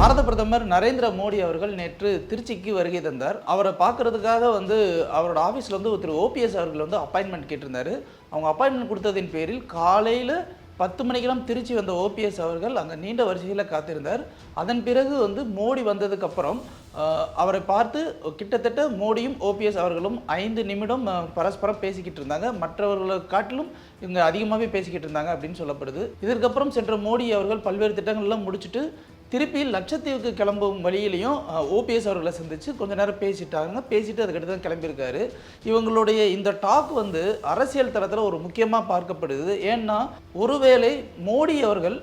பாரத பிரதமர் நரேந்திர மோடி அவர்கள் நேற்று திருச்சிக்கு வருகை தந்தார். அவரை பார்க்கறதுக்காக அவரோட ஆஃபீஸில் திரு ஓபிஎஸ் அவர்கள் அப்பாயின்மெண்ட் கேட்டிருந்தார். அவங்க அப்பாயின்மெண்ட் கொடுத்ததின் பேரில் காலையில் 10 மணிக்கெல்லாம் திருச்சி வந்த ஓபிஎஸ் அவர்கள் அங்கே நீண்ட வரிசையில் காத்திருந்தார். அதன் பிறகு மோடி வந்ததுக்கப்புறம் அவரை பார்த்து கிட்டத்தட்ட மோடியும் ஓபிஎஸ் அவர்களும் 5 நிமிடம் பரஸ்பரம் பேசிக்கிட்டு இருந்தாங்க. மற்றவர்களை காட்டிலும் இவங்க அதிகமாகவே பேசிக்கிட்டு இருந்தாங்க அப்படின்னு சொல்லப்படுது. இதற்கப்புறம் சென்ற மோடி அவர்கள் பல்வேறு திட்டங்கள்லாம் முடிச்சுட்டு திருப்பி லட்சத்தீவுக்கு கிளம்பும் வழியிலையும் ஓபிஎஸ் அவர்களை சந்தித்து கொஞ்ச நேரம் பேசிட்டு அதுக்கடுத்து தான் கிளம்பியிருக்காரு. இவங்களுடைய இந்த டாக் அரசியல் தளத்தில் ஒரு முக்கியமாக பார்க்கப்படுது. ஏன்னா ஒருவேளை மோடி அவர்கள்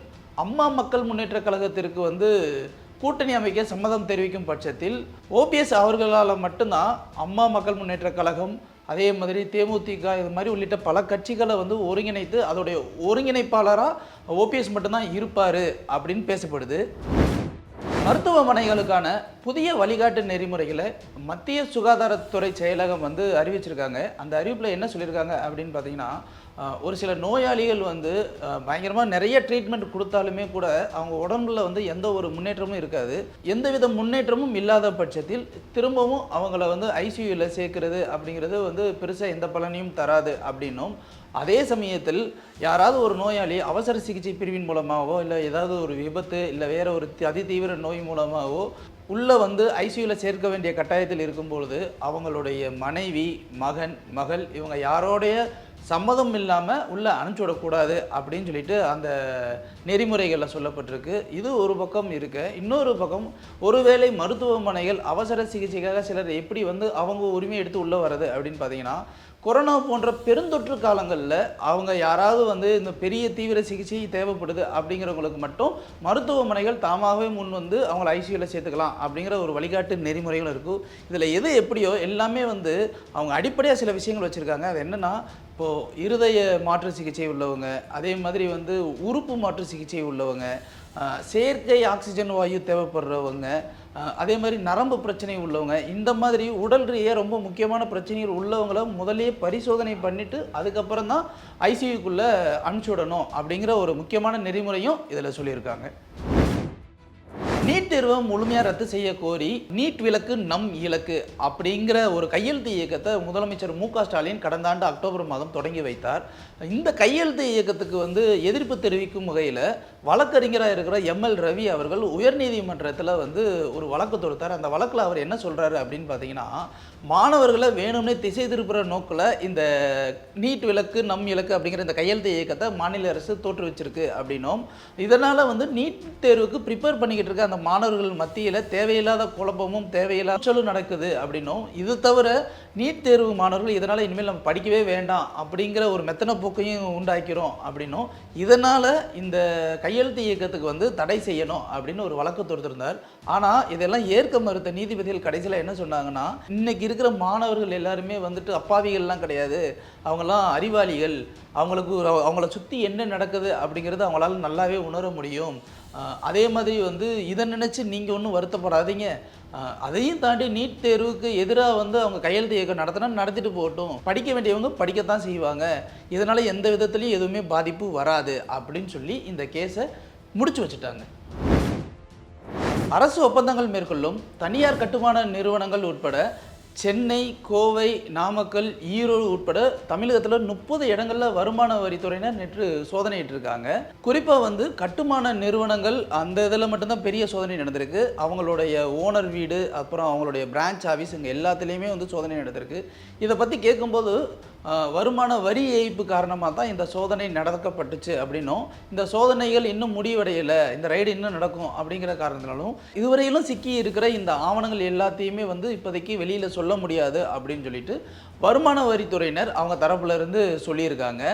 அம்மா மக்கள் முன்னேற்ற கழகத்திற்கு கூட்டணி அமைக்க சம்மதம் தெரிவிக்கும் பட்சத்தில் ஓபிஎஸ் அவர்களால் மட்டும்தான் அம்மா மக்கள் முன்னேற்ற கழகம், அதே மாதிரி தேமுதிக இது மாதிரி உள்ளிட்ட பல கட்சிகளை ஒருங்கிணைத்து அதோடைய ஒருங்கிணைப்பாளராக ஓபிஎஸ் மட்டும்தான் இருப்பார் அப்படின்னு பேசப்படுது. மருத்துவமனைகளுக்கான புதிய வழிகாட்டு நெறிமுறைகளை மத்திய சுகாதாரத்துறை செயலகம் அறிவிச்சிருக்காங்க. அந்த அறிவிப்பில் என்ன சொல்லியிருக்காங்க அப்படின்னு பார்த்தீங்கன்னா, ஒரு சில நோயாளிகள் பயங்கரமாக நிறைய ட்ரீட்மெண்ட் கொடுத்தாலுமே கூட அவங்க உடம்புல எந்த ஒரு முன்னேற்றமும் இருக்காது. எந்தவித முன்னேற்றமும் இல்லாத பட்சத்தில் திரும்பவும் அவங்கள ஐசியூவில் சேர்க்கறது அப்படிங்கிறது பெருசாக எந்த பலனையும் தராது அப்படின்னும், அதே சமயத்தில் யாராவது ஒரு நோயாளி அவசர சிகிச்சை பிரிவின் மூலமாகவோ இல்லை ஏதாவது ஒரு விபத்து இல்லை வேறு ஒரு அதிதீவிர நோய் மூலமாகவோ உள்ளே ஐசியூவில் சேர்க்க வேண்டிய கட்டாயத்தில் இருக்கும்பொழுது அவங்களுடைய மனைவி, மகன், மகள் இவங்க யாரோடைய சம்மதம் இல்லாமல் உள்ளே அனுப்பிச்சி விடக்கூடாது அப்படின்னு சொல்லிட்டு அந்த நெறிமுறைகளில் சொல்லப்பட்டிருக்கு. இது ஒரு பக்கம் இருக்க, இன்னொரு பக்கம் ஒருவேளை மருத்துவமனைகள் அவசர சிகிச்சைக்காக சிலர் எப்படி அவங்க உரிமை எடுத்து உள்ளே வர்றது அப்படின்னு பார்த்தீங்கன்னா, கொரோனா போன்ற பெருந்தொற்று காலங்களில் அவங்க யாராவது இந்த பெரிய தீவிர சிகிச்சை தேவைப்படுது அப்படிங்கிறவங்களுக்கு மட்டும் மருத்துவமனைகள் தாமாகவே முன் அவங்கள ஐசியூவில் சேர்த்துக்கலாம் அப்படிங்கிற ஒரு வழிகாட்டு நெறிமுறைகளும் இருக்கும். இதில் எது எப்படியோ எல்லாமே அவங்க அடிப்படையாக சில விஷயங்கள் வச்சுருக்காங்க. அது என்னென்னா, இப்போது இருதய மாற்று சிகிச்சை உள்ளவங்க, அதே மாதிரி உறுப்பு மாற்று சிகிச்சை உள்ளவங்க, செயற்கை ஆக்சிஜன் வாயு தேவைப்படுறவங்க, அதே மாதிரி நரம்பு பிரச்சனை உள்ளவங்க, இந்த மாதிரி உடல் ரீதியாக ரொம்ப முக்கியமான பிரச்சனைகள் உள்ளவங்கள முதலே பரிசோதனை பண்ணிவிட்டு அதுக்கப்புறம் தான் ஐசியூக்குள்ளே அனுப்பிச்சி விடணும் அப்படிங்கிற ஒரு முக்கியமான நெறிமுறையும் இதில் சொல்லியிருக்காங்க. நீட் தேர்வை முழுமையாக ரத்து செய்ய கோரி நீட் விலக்கு நம் இலக்கு அப்படிங்கிற ஒரு கையெழுத்து இயக்கத்தை முதலமைச்சர் மு.க. ஸ்டாலின் கடந்த ஆண்டு அக்டோபர் மாதம் தொடங்கி வைத்தார். இந்த கையெழுத்து இயக்கத்துக்கு எதிர்ப்பு தெரிவிக்கும் வகையில் வழக்கறிஞராக இருக்கிற எம்எல் ரவி அவர்கள் உயர்நீதிமன்றத்தில் ஒரு வழக்கு தொடுத்தார். அந்த வழக்கில் அவர் என்ன சொல்கிறாரு அப்படின்னு பார்த்தீங்கன்னா, மாணவர்களை வேணும்னே திசை திருப்புற நோக்கில் இந்த நீட் விலக்கு நம் இலக்கு அப்படிங்கிற இந்த கையெழுத்து இயக்கத்தை மாநில அரசு தோற்றுவிச்சிருக்கு அப்படின்னும், இதனால் நீட் தேர்வுக்கு ப்ரிப்பேர் பண்ணிக்கிட்டு இருக்க அந்த மாணவர்கள் மத்தியில் தேவையில்லாத குழப்பமும் தேவையில்லாத சொல்லும் நடக்குது அப்படின்னும், இது தவிர நீட் தேர்வு மாணவர்கள் இதனால் இனிமேல் நம்ம படிக்கவே வேண்டாம் அப்படிங்கிற ஒரு மெத்தன போக்கையும் உண்டாக்கிறோம் அப்படின்னும், இதனால் இந்த கையெழுத்து இயக்கத்துக்கு தடை செய்யணும் அப்படின்னு ஒரு வழக்கு தொடுத்திருந்தார். ஆனால் இதெல்லாம் ஏற்க மறுத்த நீதிபதிகள் கடைசியில் என்ன சொன்னாங்கன்னா, இன்னைக்கு இருக்கிற மாணவர்கள் எல்லாருமே அப்பாவிகள்லாம் கிடையாது, அவங்களாம் அறிவாளிகள், அவங்கள சுற்றி என்ன நடக்குது அப்படிங்கிறது அவங்களால நல்லாவே உணர முடியும். அதே மாதிரி இதை நினச்சி நீங்கள் ஒன்றும் வருத்தப்படாதீங்க, அதையும் தாண்டி நீட் தேர்வுக்கு எதிராக அவங்க கையெழுத்து இயக்கம் நடத்திட்டு போகட்டும், படிக்க வேண்டியவங்க படிக்கத்தான் செய்வாங்க, இதனால் எந்த விதத்துலையும் எதுவுமே பாதிப்பு வராது அப்படின்னு சொல்லி இந்த கேஸை முடிச்சு வச்சுட்டாங்க. அரசு ஒப்பந்தங்கள் மேற்கொள்ளும் தனியார் கட்டுமான நிறுவனங்கள் உட்பட சென்னை, கோவை, நாமக்கல், ஈரோடு உட்பட தமிழகத்தில் 30 இடங்களில் வருமான வரித்துறையினர் நேற்று சோதனையிட்டிருக்காங்க. குறிப்பாக கட்டுமான நிறுவனங்கள் அந்த இதில் மட்டும்தான் பெரிய சோதனை நடந்திருக்கு. அவங்களுடைய ஓனர் வீடு, அப்புறம் அவங்களுடைய பிரான்ச் ஆஃபீஸ், இங்கே எல்லாத்துலேயுமே சோதனை நடந்திருக்கு. இதை பற்றி கேட்கும்போது வருமான வரி ஏய்ப்பு காரணமாக தான் இந்த சோதனை நடக்கப்பட்டுச்சு அப்படின்னும், இந்த சோதனைகள் இன்னும் முடிவடையலை, இந்த ரைடு இன்னும் நடக்கும் அப்படிங்கிற காரணத்தினாலும் இதுவரையிலும் சிக்கி இருக்கிற இந்த ஆவணங்கள் எல்லாத்தையுமே இப்போதைக்கு வெளியில் சொல்ல முடியாது அப்படின்னு சொல்லிட்டு வருமான வரித்துறையினர் அவங்க தரப்புல இருந்து சொல்லியிருக்காங்க.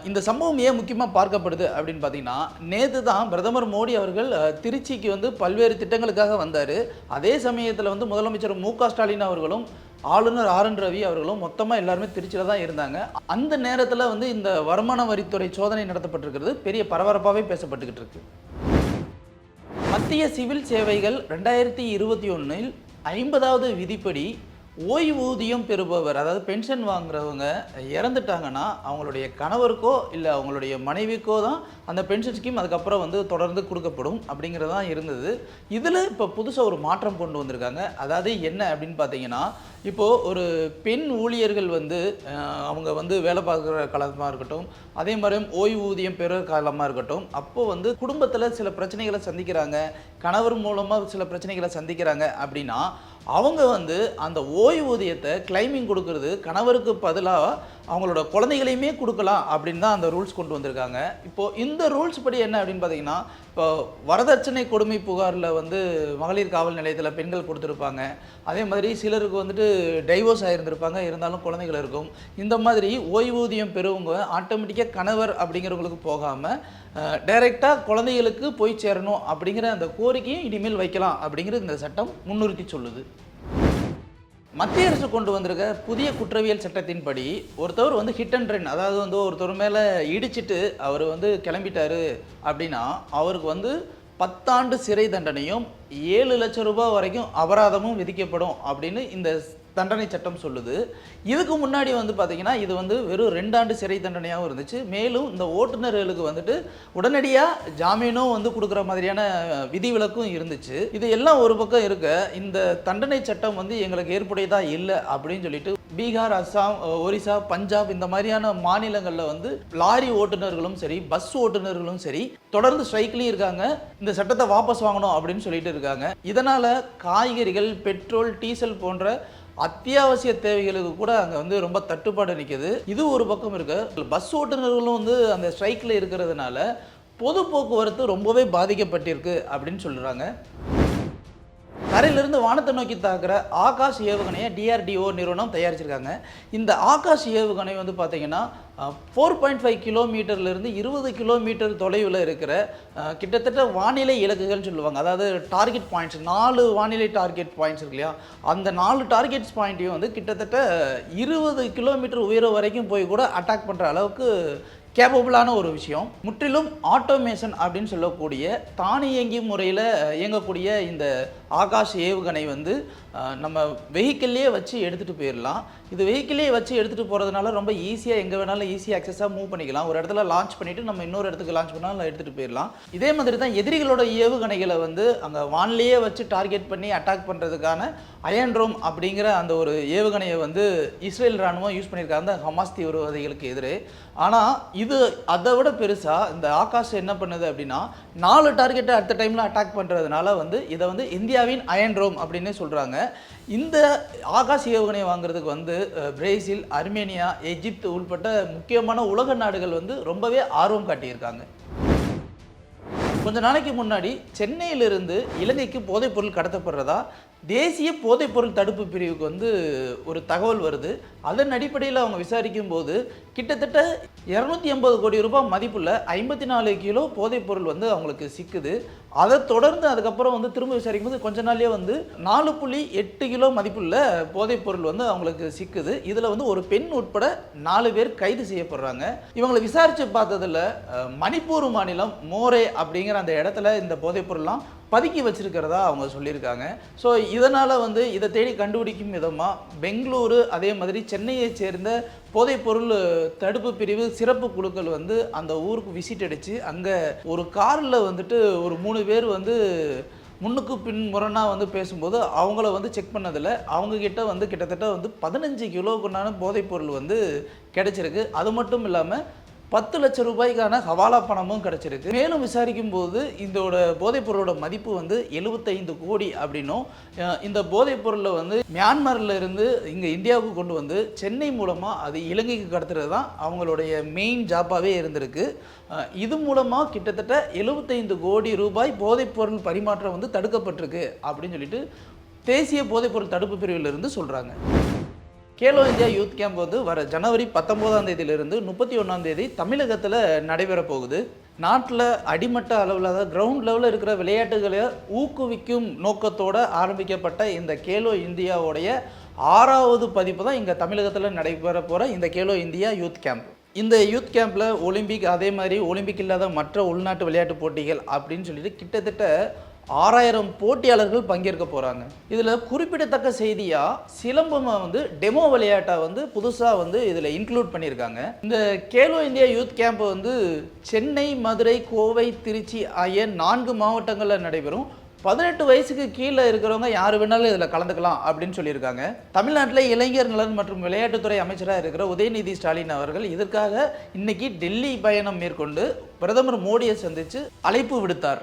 இந்த சம்பவம் ஏன் முக்கியமாக பார்க்கப்படுது அப்படின்னு பார்த்தீங்கன்னா, நேற்று தான் பிரதமர் மோடி அவர்கள் திருச்சிக்கு பல்வேறு திட்டங்களுக்காக வந்தார். அதே சமயத்தில் முதலமைச்சர் மு.க. ஸ்டாலின் அவர்களும் ஆளுநர் ஆர்.என். ரவி அவர்களும் மொத்தமாக எல்லாருமே திருச்சியில் தான் இருந்தாங்க. அந்த நேரத்தில் இந்த வருமான வரித்துறை சோதனை நடத்தப்பட்டிருக்கிறது பெரிய பரபரப்பாகவே பேசப்பட்டுக்கிட்டு இருக்கு. மத்திய சிவில் சேவைகள் 2021 50வது விதிப்படி ஓய்வூதியம் பெறுபவர், அதாவது பென்ஷன் வாங்குறவங்க இறந்துட்டாங்கன்னா அவங்களுடைய கணவருக்கோ இல்லை அவங்களுடைய மனைவிக்கோ தான் அந்த பென்ஷன் ஸ்கீம் அதுக்கப்புறம் வந்து தொடர்ந்து கொடுக்கப்படும் அப்படிங்கிறது தான் இருந்தது. இதில் இப்போ புதுசாக ஒரு மாற்றம் கொண்டு வந்திருக்காங்க. அதாவது என்ன அப்படின்னு பார்த்தீங்கன்னா, இப்போது ஒரு பெண் ஊழியர்கள் வந்து அவங்க வந்து வேலை பார்க்குற காலமாக இருக்கட்டும், அதே மாதிரி ஓய்வூதியம் பெறுற காலமாக இருக்கட்டும், அப்போது வந்து குடும்பத்தில் சில பிரச்சனைகளை சந்திக்கிறாங்க, கணவர் மூலமாக சில பிரச்சனைகளை சந்திக்கிறாங்க அப்படின்னா அவங்க வந்து அந்த ஓய்வூதியத்தை கிளைமிங் கொடுக்கறது கணவருக்கு பதிலாக அவங்களோட குழந்தைகளையுமே கொடுக்கலாம் அப்படின்னு தான் அந்த ரூல்ஸ் கொண்டு வந்திருக்காங்க. இப்போது இந்த ரூல்ஸ் படி என்ன அப்படின்னு பார்த்தீங்கன்னா, இப்போ வரதட்சணை கொடுமை புகாரில் வந்து மகளிர் காவல் நிலையத்தில் பெண்கள் கொடுத்துருப்பாங்க. அதே மாதிரி சிலருக்கு வந்துட்டு டைவோர்ஸ் ஆகியிருந்திருப்பாங்க, இருந்தாலும் குழந்தைகள் இருக்கும். இந்த மாதிரி ஓய்வூதியம் பெறுவங்க ஆட்டோமேட்டிக்காக கணவர் அப்படிங்கிறவங்களுக்கு போகாமல் டைரெக்டாக குழந்தைகளுக்கு போய் சேரணும் அப்படிங்கிற அந்த கோரிக்கையும் இனிமேல் வைக்கலாம் அப்படிங்கிறது இந்த சட்டம் முன்னிறுத்தி சொல்லுது. மத்திய அரசு கொண்டு வந்திருக்க புதிய குற்றவியல் சட்டத்தின்படி ஒருத்தவர் வந்து ஹிட் அண்ட் ரன், அதாவது வந்து ஒருத்தர் மேலே இடிச்சிட்டு அவர் வந்து கிளம்பிட்டாரு அப்படின்னா அவருக்கு வந்து 10 ஆண்டு சிறை தண்டனையும் 7 லட்சம் ரூபாய் வரைக்கும் அபராதமும் விதிக்கப்படும் அப்படின்னு இந்த தண்டனை சட்டம் சொல்லுது. இதுக்கு முன்னாடி வந்து பார்த்தீங்கன்னா இது வந்து வெறும் 2 ஆண்டு சிறை தண்டனையாகவும் இருந்துச்சு. மேலும் இந்த ஓட்டுநர்களுக்கு வந்துட்டு உடனடியாக ஜாமீனும் வந்து கொடுக்குற மாதிரியான விதிவிலக்கும் இருந்துச்சு. இது எல்லாம் ஒரு பக்கம் இருக்க, இந்த தண்டனை சட்டம் வந்து எங்களுக்கு ஏற்புடையதாக இல்லை அப்படின்னு சொல்லிட்டு பீகார், அஸ்ஸாம், ஒரிசா, பஞ்சாப் இந்த மாதிரியான மாநிலங்களில் வந்து லாரி ஓட்டுநர்களும் சரி, பஸ் ஓட்டுநர்களும் சரி தொடர்ந்து ஸ்ட்ரைக்லையும் இருக்காங்க. இந்த சட்டத்தை வாபஸ் வாங்கணும் அப்படின்னு சொல்லிட்டு இருக்காங்க. இதனால் காய்கறிகள், பெட்ரோல், டீசல் போன்ற அத்தியாவசிய தேவைகளுக்கு கூட அங்கே வந்து ரொம்ப தட்டுப்பாடு நிற்கிது. இது ஒரு பக்கம் இருக்கு. பஸ் ஓட்டுநர்களும் வந்து அந்த ஸ்ட்ரைக்கில் இருக்கிறதுனால பொது போக்குவரத்து ரொம்பவே பாதிக்கப்பட்டிருக்கு அப்படின்னு சொல்கிறாங்க. தரையிலிருந்து வானத்தை நோக்கி தாக்குற ஆகாஷ் ஏவுகணையை DRDO நிறுவனம் தயாரிச்சிருக்காங்க. இந்த ஆகாஷ் ஏவுகணை வந்து பார்த்தீங்கன்னா 4.5 கிலோமீட்டர்லேருந்து 20 கிலோமீட்டர் தொலைவில் இருக்கிற கிட்டத்தட்ட வானிலை இலக்குகள்னு சொல்லுவாங்க. அதாவது டார்கெட் பாயிண்ட்ஸ், 4 வானிலை டார்கெட் பாயிண்ட்ஸ் இருக்கு இல்லையா, அந்த 4 டார்கெட்ஸ் பாயிண்ட்டையும் வந்து கிட்டத்தட்ட 20 கிலோமீட்டர் உயரம் வரைக்கும் போய் கூட அட்டாக் பண்ணுற அளவுக்கு கேப்பபிளான ஒரு விஷயம். முற்றிலும் ஆட்டோமேஷன் அப்படின்னு சொல்லக்கூடிய தானியங்கி முறையில் இயங்கக்கூடிய இந்த ஆகாஷ் ஏவுகணை வந்து நம்ம வெஹிக்கிள்லேயே வச்சு எடுத்துகிட்டு போயிடலாம். இது வெஹிக்கிள்லேயே வச்சு எடுத்துகிட்டு போகிறதுனால ரொம்ப ஈஸியாக எங்கே வேணாலும் ஈஸியாக அக்சஸாக மூவ் பண்ணிக்கலாம். ஒரு இடத்துல லான்ச் பண்ணிவிட்டு நம்ம இன்னொரு இடத்துக்கு லான்ச் பண்ணாலும் எடுத்துகிட்டு போயிடலாம். இதே மாதிரி தான் எதிரிகளோட ஏவுகணைகளை வந்து அங்கே வான்லேயே வச்சு டார்கெட் பண்ணி அட்டாக் பண்ணுறதுக்கான அயன் ரோம் அப்படிங்கிற அந்த ஒரு ஏவுகணையை வந்து இஸ்ரேல் ராணுவம் யூஸ் பண்ணியிருக்காங்க ஹமாஸ் தீவிரவாதிகளுக்கு எதிரே. ஆனால் இது அதை விட பெருசாக இந்த ஆகாஷ் என்ன பண்ணுது அப்படின்னா 4 டார்கெட்டை அடுத்த டைமில் அட்டாக் பண்ணுறதுனால வந்து இதை வந்து இந்தியாவின் அயன் ரோம் அப்படின்னு சொல்கிறாங்க. இந்த ஆகாஷ் ஏவுகணையை வாங்குறதுக்கு வந்து பிரேசில், அர்மேனியா, எகிப்து உள்பட்ட முக்கியமான உலக நாடுகள் வந்து ரொம்பவே ஆர்வம் காட்டியிருக்காங்க. கொஞ்ச நாளைக்கு முன்னாடி சென்னையிலிருந்து இலங்கைக்கு போதைப்பொருள் கடத்தப்படுறதா தேசிய போதைப்பொருள் தடுப்பு பிரிவுக்கு வந்து ஒரு தகவல் வருது. அதன் அடிப்படையில் அவங்க விசாரிக்கும் போது கிட்டத்தட்ட 280 கோடி ரூபாய் மதிப்புள்ள 54 கிலோ போதைப்பொருள் வந்து அவங்களுக்கு சிக்குது. அதை தொடர்ந்து அதுக்கப்புறம் வந்து திரும்ப விசாரிக்கும் போது கொஞ்ச நாள்லேயே வந்து 4.8 கிலோ மதிப்புள்ள போதைப்பொருள் வந்து அவங்களுக்கு சிக்குது. இதில் வந்து ஒரு பெண் உட்பட 4 பேர் கைது செய்யப்படுறாங்க. இவங்களை விசாரித்து பார்த்ததில் மணிப்பூர் மாநிலம் மோரே அப்படிங்கிற அந்த இடத்துல இந்த போதைப்பொருள்லாம் பதுக்கி வச்சிருக்கிறதா அவங்க சொல்லியிருக்காங்க. ஸோ இதனால் வந்து இதை தேடி கண்டுபிடிக்கும் விதமாக பெங்களூரு, அதே மாதிரி சென்னையை சேர்ந்த போதைப்பொருள் தடுப்பு பிரிவு சிறப்பு குழுக்கள் வந்து அந்த ஊருக்கு விசிட் அடித்து அங்கே ஒரு காரில் வந்துட்டு ஒரு 3 பேர் வந்து முன்னுக்கு பின் முரணாக வந்து பேசும்போது அவங்கள வந்து செக் பண்ணதில் அவங்கக்கிட்ட வந்து கிட்டத்தட்ட வந்து 15 கிலோக்குண்டான போதைப்பொருள் வந்து கிடைச்சிருக்கு. அது மட்டும் இல்லாமல் 10 லட்சம் ரூபாய்க்கான ஹவாலா பணமும் கிடச்சிருக்கு. மேலும் விசாரிக்கும் போது இதோட போதைப்பொருளோட மதிப்பு வந்து 75 கோடி அப்படின்னும், இந்த போதைப்பொருளை வந்து மியான்மரில் இருந்து இங்கே இந்தியாவுக்கு கொண்டு வந்து சென்னை மூலமாக அது இலங்கைக்கு கடத்துறது தான் அவங்களுடைய மெயின் ஜாப்பாகவே இருந்திருக்கு. இது மூலமாக கிட்டத்தட்ட 75 கோடி ரூபாய் போதைப்பொருள் பரிமாற்றம் வந்து தடுக்கப்பட்டிருக்கு அப்படின்னு சொல்லிட்டு தேசிய போதைப்பொருள் தடுப்பு பிரிவிலிருந்து சொல்கிறாங்க. கேலோ இந்தியா யூத் கேம்ப் வந்து வர ஜனவரி 19ஆம் தேதியிலிருந்து 31ஆம் தேதி தமிழகத்தில் நடைபெற போகுது. நாட்டில் அடிமட்ட அளவில், அதாவது கிரவுண்ட் லெவலில் இருக்கிற விளையாட்டுகளை ஊக்குவிக்கும் நோக்கத்தோடு ஆரம்பிக்கப்பட்ட இந்த கேலோ இந்தியாவுடைய 6வது பதிப்பு தான் இங்கே தமிழகத்தில் நடைபெற போகிற இந்த கேலோ இந்தியா யூத் கேம்ப். இந்த யூத் கேம்பில் ஒலிம்பிக், அதே மாதிரி ஒலிம்பிக் இல்லாத மற்ற உள்நாட்டு விளையாட்டு போட்டிகள் அப்படின்னு சொல்லிட்டு கிட்டத்தட்ட 6000 போட்டியாளர்கள் பங்கேற்க போகிறாங்க. இதில் குறிப்பிடத்தக்க செய்தியாக சிலம்பம் வந்து டெமோ விளையாட்டை வந்து புதுசாக வந்து இதில் இன்க்ளூட் பண்ணியிருக்காங்க. இந்த கேலோ இந்தியா யூத் கேம்ப் வந்து சென்னை, மதுரை, கோவை, திருச்சி ஆகிய 4 மாவட்டங்களில் நடைபெறும். 18 வயசுக்கு கீழே இருக்கிறவங்க யார் வேணாலும் இதில் கலந்துக்கலாம் அப்படின்னு சொல்லியிருக்காங்க. தமிழ்நாட்டில் இளைஞர் நலன் மற்றும் விளையாட்டுத்துறை அமைச்சராக இருக்கிற உதயநிதி ஸ்டாலின் அவர்கள் இதற்காக இன்னைக்கு டெல்லி பயணம் மேற்கொண்டு பிரதமர் மோடியை சந்தித்து அழைப்பு விடுத்தார்.